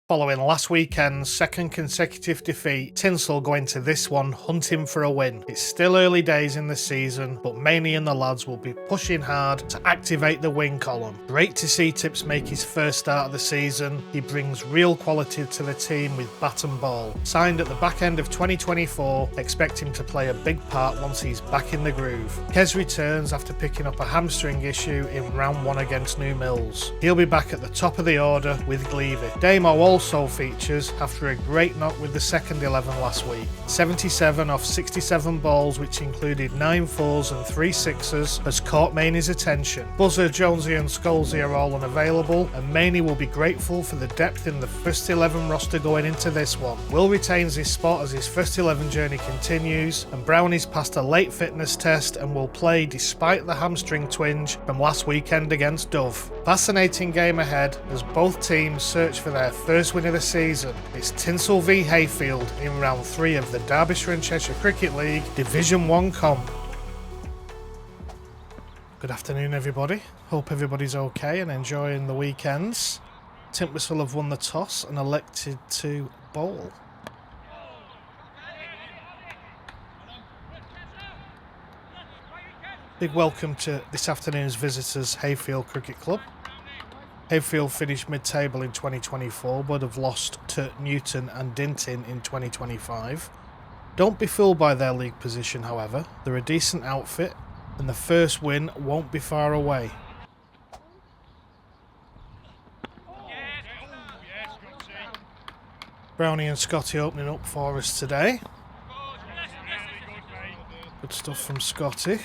Following last weekend's second consecutive defeat, Tintwistle go into this one hunting for a win. It's still early days in the season, but Maynie and the lads will be pushing hard to activate the win column. Great to see Tips make his first start of the season. He brings real quality to the team with bat and ball. Signed at the back end of 2024, expect him to play a big part once he's back in the groove. Kes returns after picking up a hamstring issue in round 1 against New Mills. He'll be back at the top of the order with Gleavey. Damo also features after a great knock with the second 11 last week. 77 off 67 balls, which included 9 fours and 3 sixes, has caught Maynie's attention. Buzzer, Jonesy and Scholesy are all unavailable, and Maynie will be grateful for the depth in the first 11 roster going into this one. Will retains his spot as his first 11 journey continues, and Brownie's passed a late fitness test and will play despite the hamstring twinge from last weekend against Dove. Fascinating game ahead as both teams search for their first win of the season. It's Tintwistle v Hayfield in round 3 of the Derbyshire and Cheshire Cricket League Division 1 comp. Good afternoon everybody, hope everybody's okay and enjoying the weekends. Tintwistle have won the toss and elected to bowl. Big welcome to this afternoon's visitors, Hayfield Cricket Club. Hayfield finished mid-table in 2024 but have lost to Newton and Dinton in 2025. Don't be fooled by their league position however, they're a decent outfit and the first win won't be far away. Brownie and Scotty opening up for us today. Good stuff from Scotty.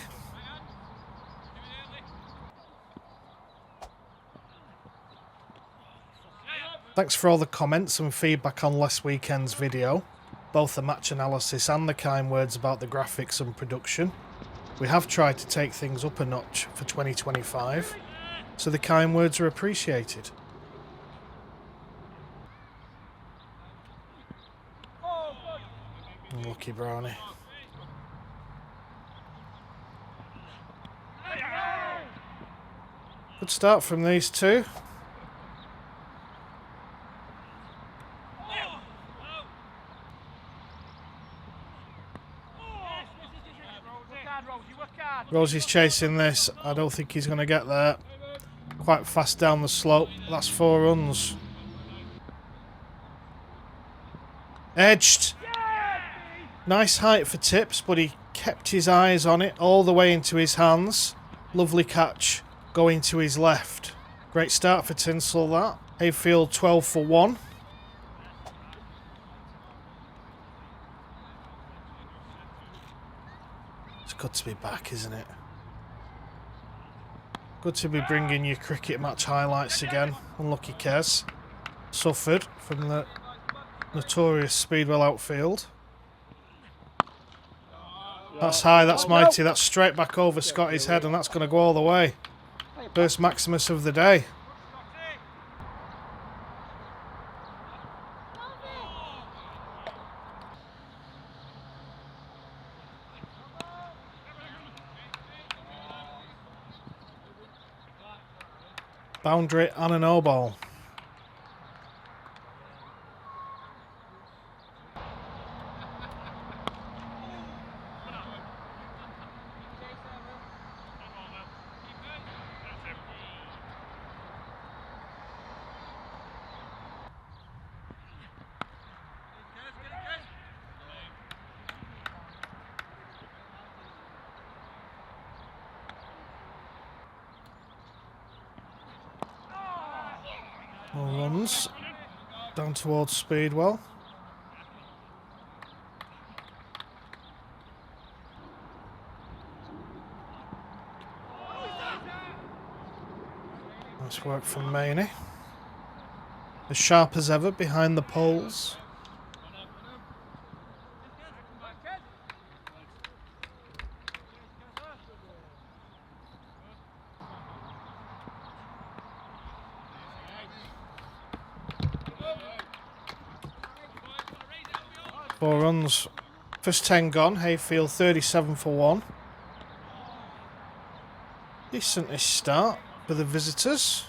Thanks for all the comments and feedback on last weekend's video, both the match analysis and the kind words about the graphics and production. We have tried to take things up a notch for 2025, so the kind words are appreciated. Lucky Brownie. Good start from these two. Rosie's chasing this. I don't think he's going to get there. Quite fast down the slope. That's 4 runs. Edged. Nice height for Tips, but he kept his eyes on it all the way into his hands. Lovely catch going to his left. Great start for Tintwistle that. Hayfield 12 for 1. Good to be back, isn't it? Good to be bringing you cricket match highlights again. Unlucky Kes. Suffered from the notorious Speedwell outfield. That's high, that's mighty. That's straight back over Scotty's head and that's going to go all the way. First Maximus of the day. Boundary and a no ball. More runs down towards Speedwell. Nice work from Maynie. As sharp as ever behind the poles. Four runs. First 10 gone. Hayfield 37 for 1. Decent-ish start for the visitors.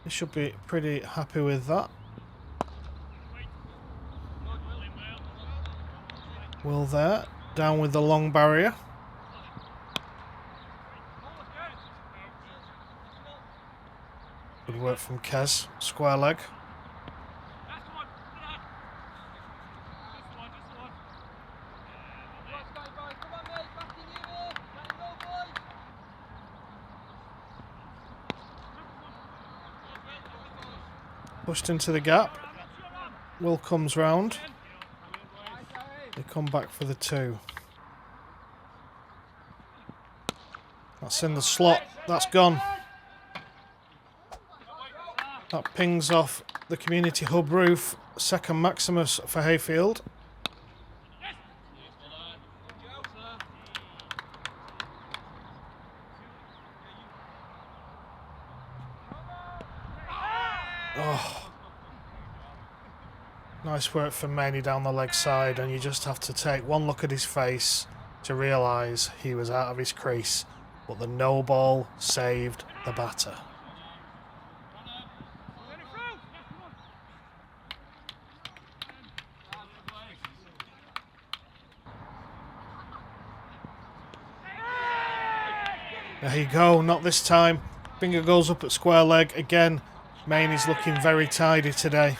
They should be pretty happy with that. Will there. Down with the long barrier. Good work from Kez. Square leg. Pushed into the gap. Will comes round. They come back for the 2. That's in the slot. That's gone. That pings off the community hub roof. Second Maximus for Hayfield. Oh. Nice work from Maynie down the leg side, and you just have to take one look at his face to realise he was out of his crease. But the no ball saved the batter. There you go, not this time. Finger goes up at square leg. Again, Maynie's looking very tidy today.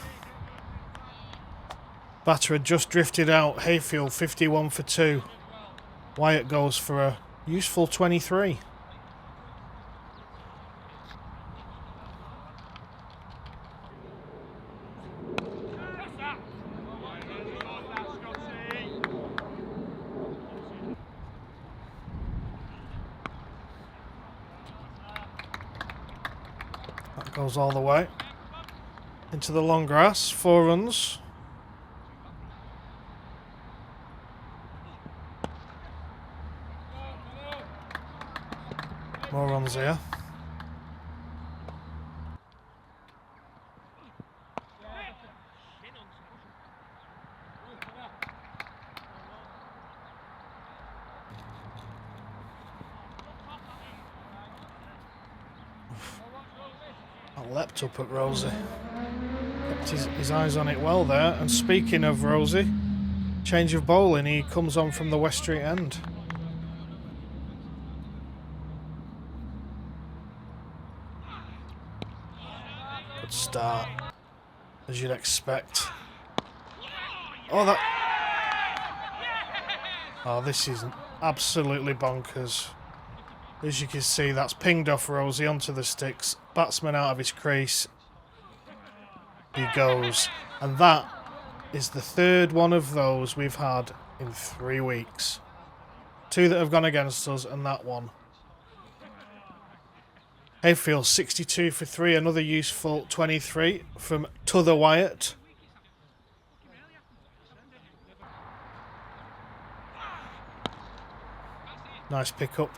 Batter had just drifted out. Hayfield 51 for 2. Wyatt goes for a useful 23. That goes all the way. Into the long grass. 4 runs. More runs here. That leapt up at Rosie. Kept his eyes on it well there. And speaking of Rosie, change of bowling. He comes on from the West Street end. Good start, as you'd expect. Oh, this is absolutely bonkers. As you can see, that's pinged off Rosie onto the sticks. Batsman out of his crease. He goes. And that is the 3rd one of those we've had in 3 weeks. 2 that have gone against us and that one. Hayfield 62 for 3. Another useful 23 from T'other Wyatt. Nice pick-up.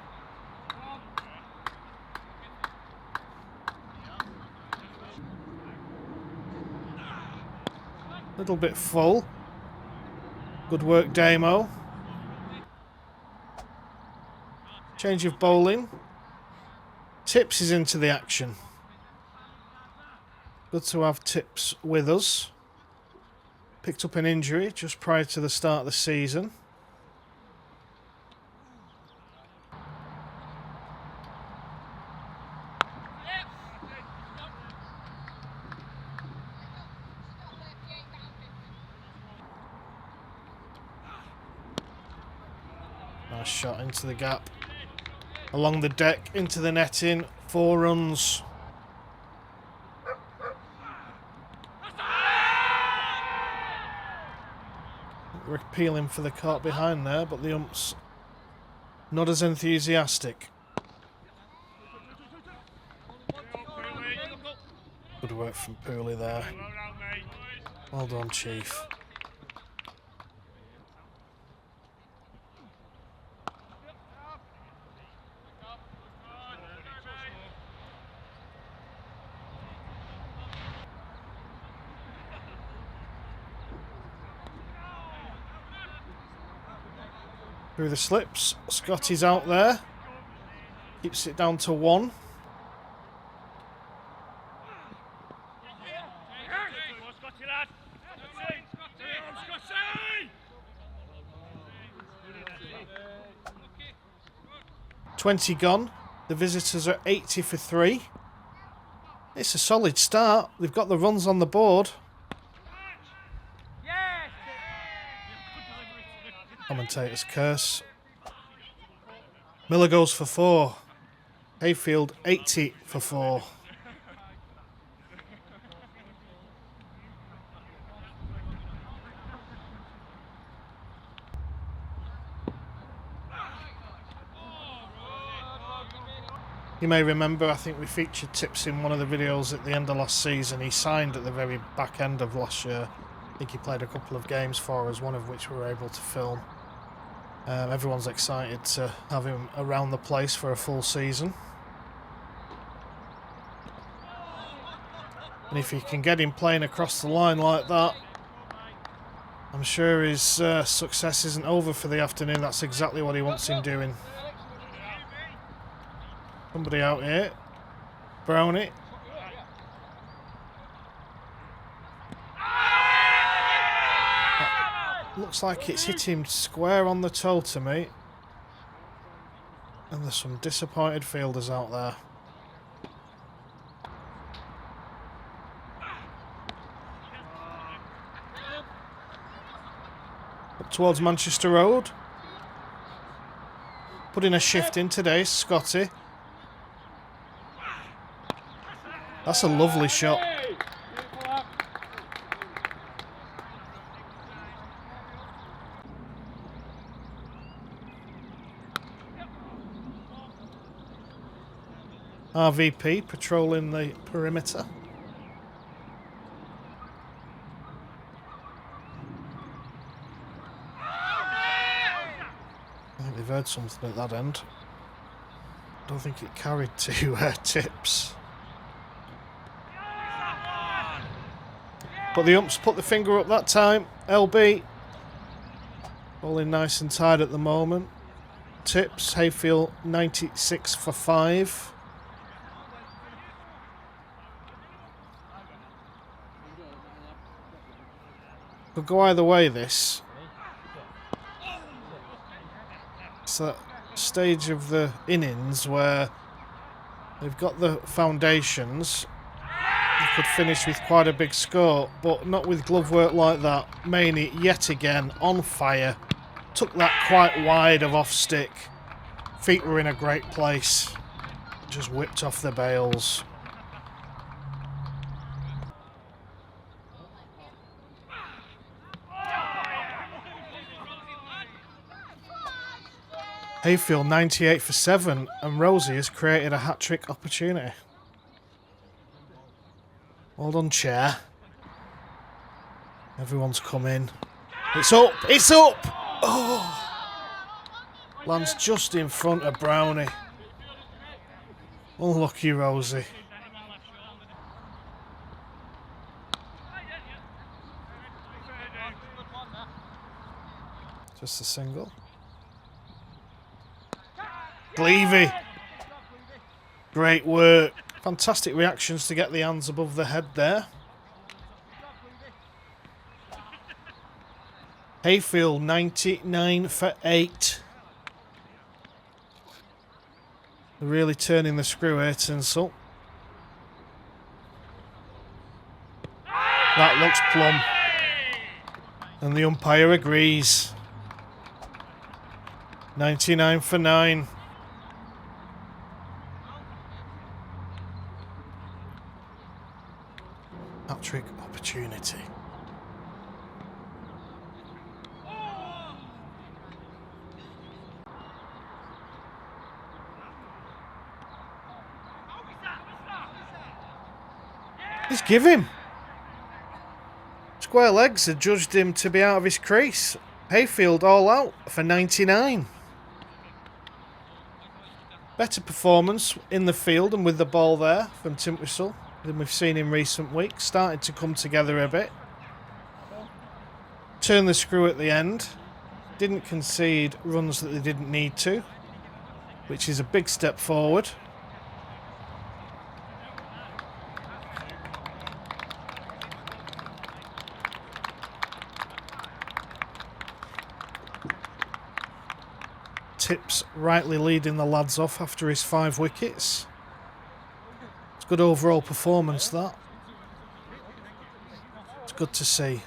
Little bit full. Good work, Damo. Change of bowling. Tips is into the action. Good to have Tips with us. Picked up an injury just prior to the start of the season. Nice shot into the gap. Along the deck, into the netting. 4 runs. We're appealing for the caught behind there, but the ump's not as enthusiastic. Good work from Pooley there. Well done, Chief. Through the slips, Scotty's out there. Keeps it down to 1. 20 gone. The visitors are 80 for 3. It's a solid start. They've got the runs on the board. Commentator's curse. Miller goes for 4. Hayfield 80 for 4. You may remember, I think we featured Tips in one of the videos at the end of last season. He signed at the very back end of last year. I think he played a couple of games for us, one of which we were able to film. Everyone's excited to have him around the place for a full season. And if you can get him playing across the line like that, I'm sure his success isn't over for the afternoon. That's exactly what he wants him doing. Somebody out here. Brownie. That looks like it's hit him square on the toe to me. And there's some disappointed fielders out there. Up towards Manchester Road. Putting a shift in today, Scotty. That's a lovely shot. RVP patrolling the perimeter. I think they've heard something at that end. Don't think it carried to Tips. But the umps put the finger up that time. LB. Bowling nice and tight at the moment. Tips, Hayfield 96 for 5. Could go either way, this. It's that stage of the innings where they've got the foundations. You could finish with quite a big score, but not with glove work like that. Maynie, yet again, on fire. Took that quite wide of off stick. Feet were in a great place. Just whipped off the bails. Hayfield 98 for 7, and Rosie has created a hat-trick opportunity. Well done, chair. Everyone's come in. It's up! It's up! Oh! Lands just in front of Brownie. Unlucky Rosie. Just a single. Gleavey. Great work. Fantastic reactions to get the hands above the head there. Hayfield 99 for 8. They're really turning the screw here, Tinsel. That looks plumb. And the umpire agrees. 99 for 9. Hat-trick opportunity. Just give him. Square legs had judged him to be out of his crease. Hayfield all out for 99. Better performance in the field and with the ball there from Tintwistle than we've seen in recent weeks. Started to come together a bit. Turned the screw at the end. Didn't concede runs that they didn't need to, which is a big step forward. Tips rightly leading the lads off after his 5 wickets. It's good overall performance, that. It's good to see.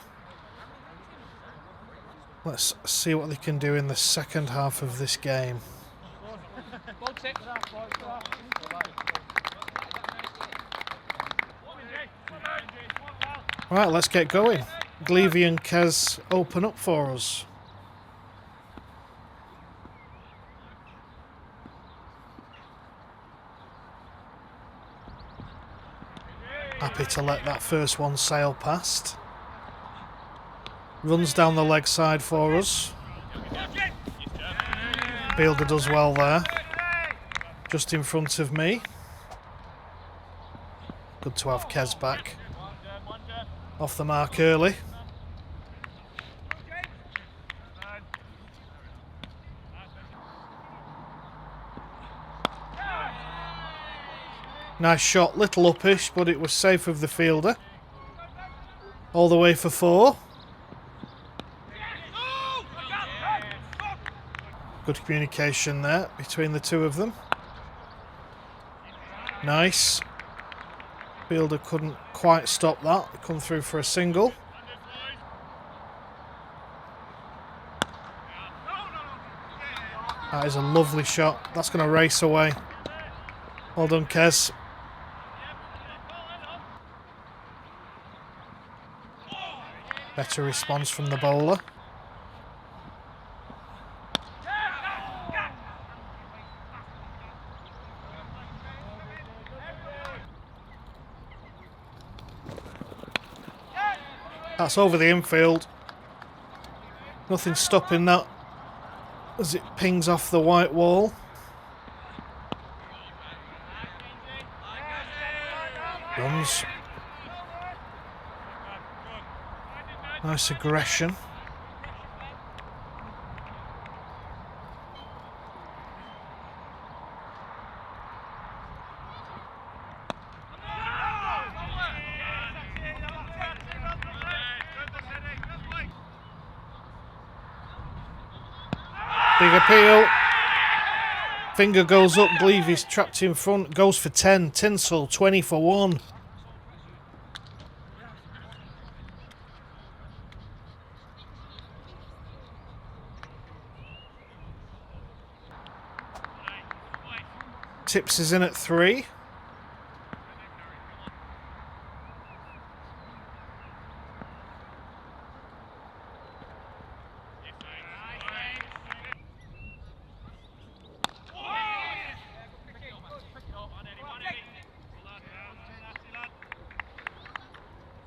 Let's see what they can do in the second half of this game. Right, let's get going. Gleavey and Kez open up for us. Happy to let that first one sail past. Runs down the leg side for us. Fielder does well there. Just in front of me. Good to have Kez back. Off the mark early. Nice shot, little uppish, but it was safe of the fielder. All the way for 4. Good communication there between the two of them. Nice. Fielder couldn't quite stop that. Come through for a single. That is a lovely shot. That's going to race away. Well done, Kez. Better response from the bowler. That's over the infield. Nothing stopping that as it pings off the white wall. Runs. Nice aggression. Big appeal. Finger goes up. Gleavey's trapped in front. Goes for 10. Tintwistle 20 for 1. Tips is in at 3.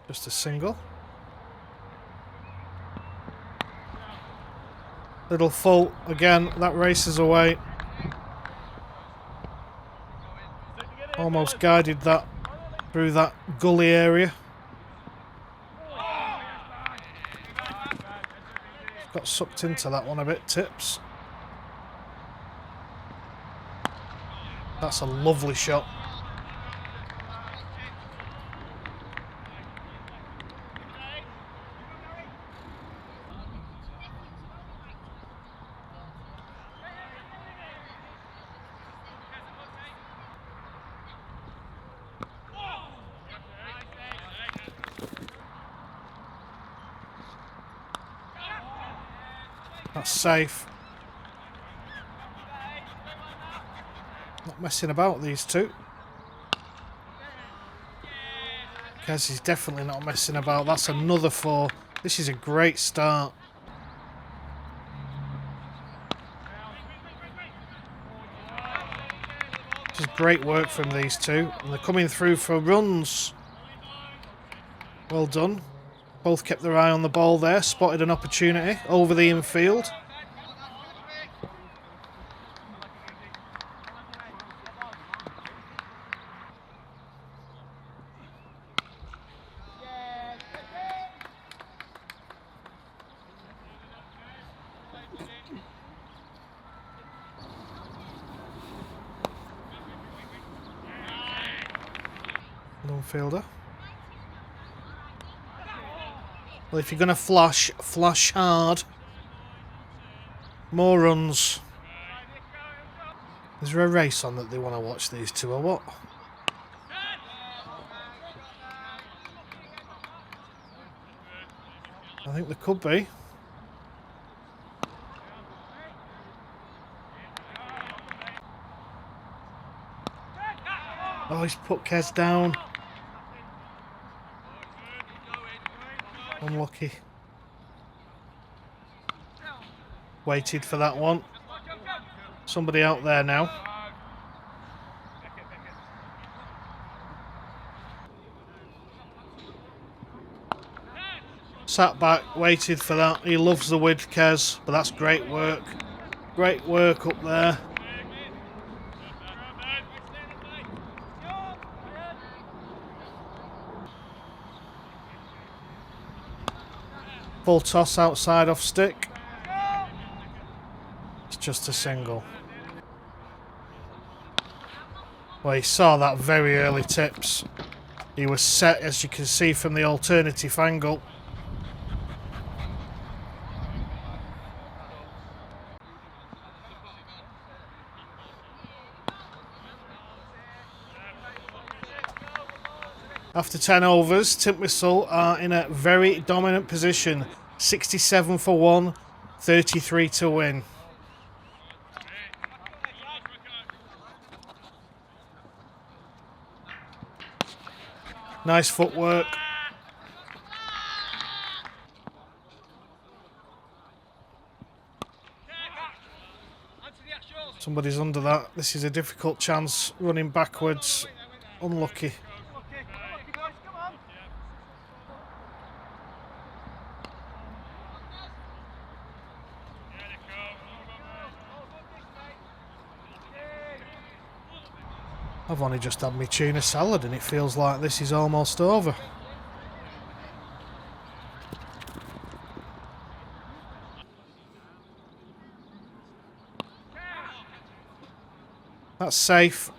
Just a single. Little full again. That races away. Almost guided that through that gully area. Got sucked into that one a bit, Tips. That's a lovely shot. That's safe. Not messing about, these two. Kez is definitely not messing about. That's another 4. This is a great start. This is great work from these two. And they're coming through for runs. Well done. Both kept their eye on the ball there. Spotted an opportunity over the infield. Fielder. Well, if you're going to flash hard. More runs. Is there a race on that they want to watch these two or what? I think there could be. Oh, he's put Kez down. Unlucky. Waited for that one. Somebody out there now. Sat back, waited for that. He loves the width, Kez, but that's great work. Great work up there. Full toss outside off stick. It's just a single. Well, he saw that very early tips. He was set, as you can see from the alternative angle. After 10 overs, Tintwistle are in a very dominant position. 67 for 1, 33 to win. Nice footwork. Somebody's under that. This is a difficult chance. Running backwards. Unlucky. I've only just had my tuna salad and it feels like this is almost over. That's safe.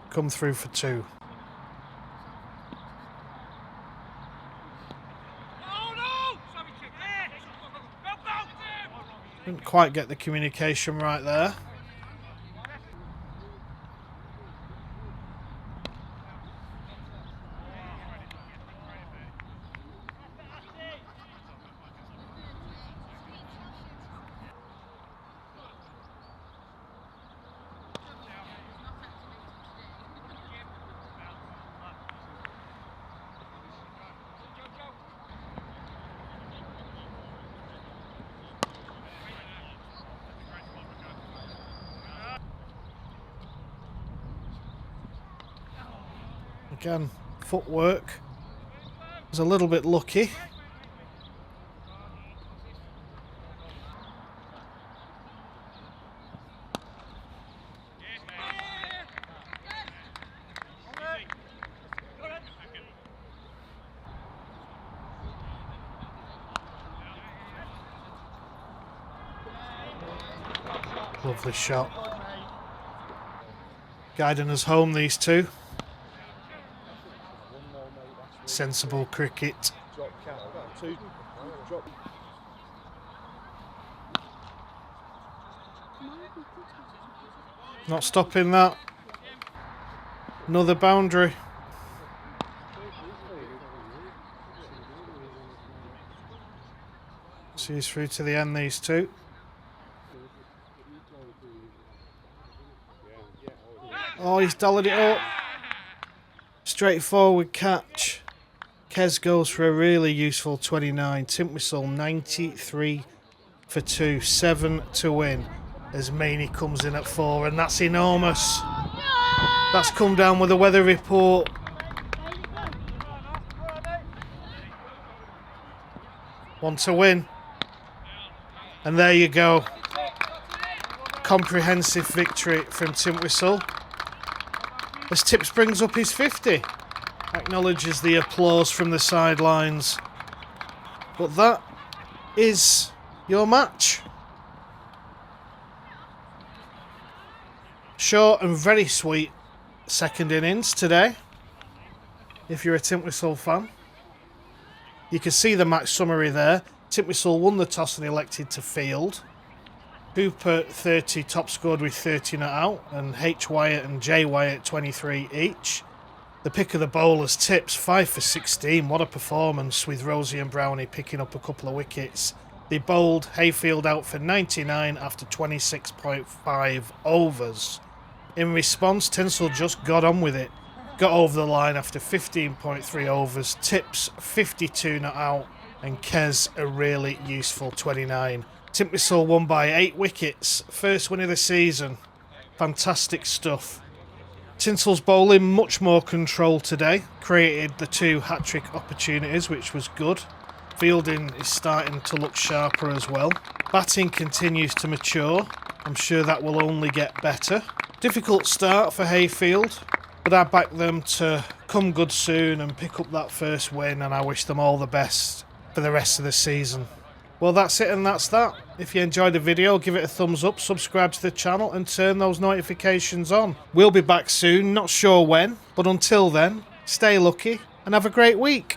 Come through for 2. Didn't quite get the communication right there. Again, footwork was a little bit lucky. Lovely shot. Guiding us home, these two. Sensible cricket. Not stopping that. Another boundary. Sees through to the end, these two. Oh, he's dollied it up. Straightforward catch. Kez goes for a really useful 29. Tintwistle 93 for 2. 7 to win. As Maynie comes in at 4, and that's enormous. That's come down with a weather report. One to win. And there you go. Comprehensive victory from Tintwistle. As Tips brings up his 50. Acknowledges the applause from the sidelines. But that is your match. Short and very sweet second innings today. If you're a Tintwistle fan. You can see the match summary there. Tintwistle won the toss and elected to field. Cooper 30 top scored with 30 not out, and H Wyatt and J Wyatt 23 each. The pick of the bowlers, Tips 5 for 16. What a performance, with Rosie and Brownie picking up a couple of wickets. They bowled Hayfield out for 99 after 26.5 overs. In response, Tinsel just got on with it. Got over the line after 15.3 overs. Tips 52 not out, and Kez a really useful 29. Tintwistle won by 8 wickets. First win of the season. Fantastic stuff. Tinsel's bowling much more control today. Created the 2 hat-trick opportunities, which was good. Fielding is starting to look sharper as well. Batting continues to mature. I'm sure that will only get better. Difficult start for Hayfield, but I back them to come good soon and pick up that first win, and I wish them all the best for the rest of the season. Well, that's it and that's that. If you enjoyed the video, give it a thumbs up, subscribe to the channel and turn those notifications on. We'll be back soon, not sure when, but until then, stay lucky and have a great week.